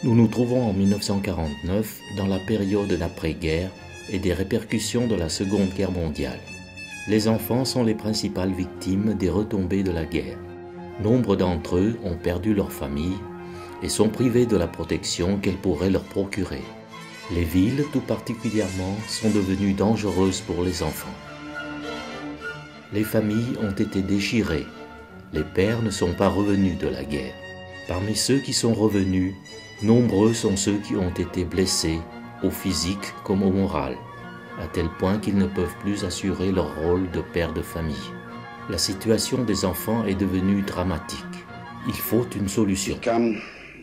Nous nous trouvons en 1949 dans la période d'après-guerre et des répercussions de la Seconde Guerre mondiale. Les enfants sont les principales victimes des retombées de la guerre. Nombre d'entre eux ont perdu leur famille et sont privés de la protection qu'elle pourrait leur procurer. Les villes, tout particulièrement, sont devenues dangereuses pour les enfants. Les familles ont été déchirées. Les pères ne sont pas revenus de la guerre. Parmi ceux qui sont revenus, nombreux sont ceux qui ont été blessés, au physique comme au moral, à tel point qu'ils ne peuvent plus assurer leur rôle de père de famille. La situation des enfants est devenue dramatique. Il faut une solution. Ich kam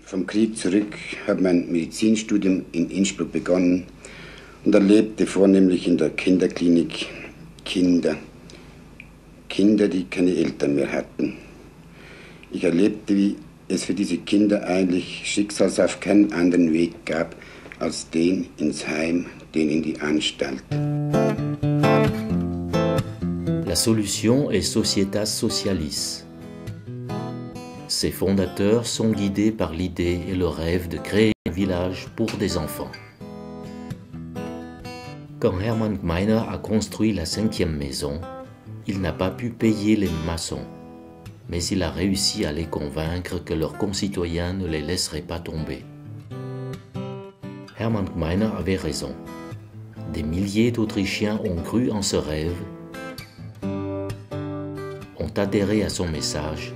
vom Krieg zurück, habe mein Medizinstudium in Innsbruck begonnen und erlebte vornehmlich in der Kinderklinik Kinder, die keine Eltern mehr hatten. Ich erlebte, wie es für diese Kinder eigentlich schicksalshaft keinen anderen Weg gab, als den ins Heim, den in die Anstalt. La solution est Societas Socialis. Ses fondateurs sont guidés par l'idée et le rêve de créer un village pour des enfants. Quand Hermann Gmeiner a construit la 5e maison, il n'a pas pu payer les maçons, mais il a réussi à les convaincre que leurs concitoyens ne les laisseraient pas tomber. Hermann Gmeiner avait raison. Des milliers d'Autrichiens ont cru en ce rêve, ont adhéré à son message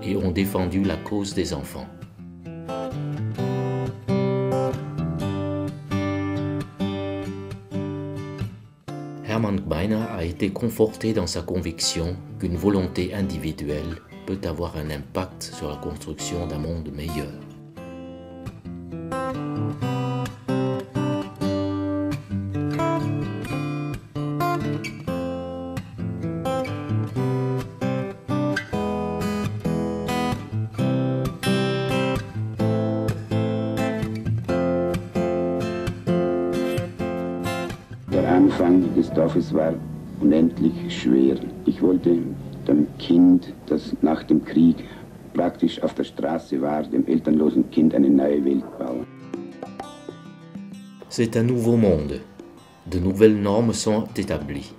et ont défendu la cause des enfants. Hermann Gmeiner a été conforté dans sa conviction qu'une volonté individuelle peut avoir un impact sur la construction d'un monde meilleur. Der Anfang des Dorfes war unendlich schwer. Ich wollte dem Kind, das nach dem Krieg praktisch auf der Straße war, dem elternlosen Kind eine neue Welt bauen. C'est un nouveau monde. De nouvelles normes sont établies.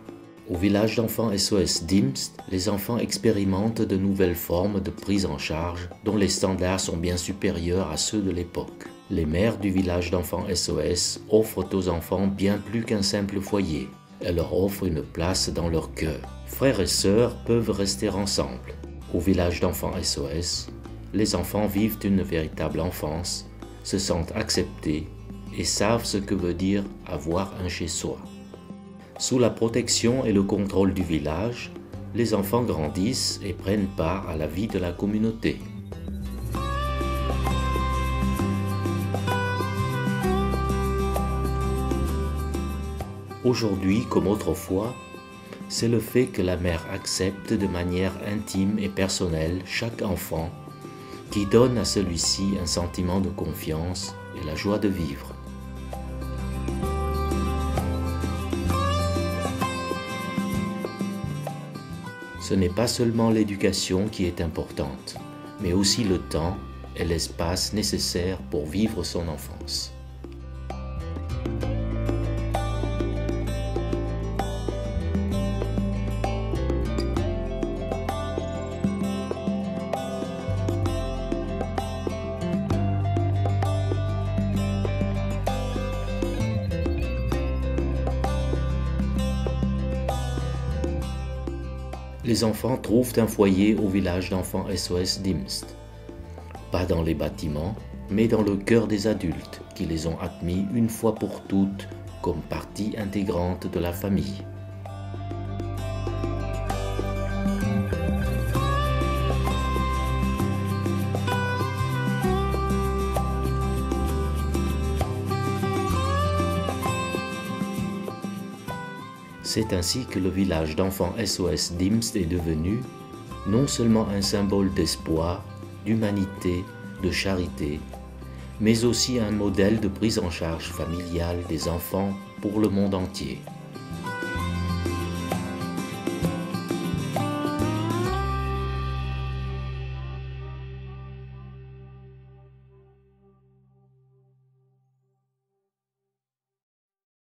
Au village d'enfants SOS Dimst, les enfants expérimentent de nouvelles formes de prise en charge dont les standards sont bien supérieurs à ceux de l'époque. Les mères du village d'enfants SOS offrent aux enfants bien plus qu'un simple foyer. Elles leur offrent une place dans leur cœur. Frères et sœurs peuvent rester ensemble. Au village d'enfants SOS, les enfants vivent une véritable enfance, se sentent acceptés et savent ce que veut dire avoir un chez-soi. Sous la protection et le contrôle du village, les enfants grandissent et prennent part à la vie de la communauté. Aujourd'hui, comme autrefois, c'est le fait que la mère accepte de manière intime et personnelle chaque enfant qui donne à celui-ci un sentiment de confiance et la joie de vivre. Ce n'est pas seulement l'éducation qui est importante, mais aussi le temps et l'espace nécessaires pour vivre son enfance. Les enfants trouvent un foyer au village d'enfants SOS Dimst. Pas dans les bâtiments, mais dans le cœur des adultes qui les ont admis une fois pour toutes comme partie intégrante de la famille. C'est ainsi que le village d'enfants SOS Dimst est devenu non seulement un symbole d'espoir, d'humanité, de charité, mais aussi un modèle de prise en charge familiale des enfants pour le monde entier.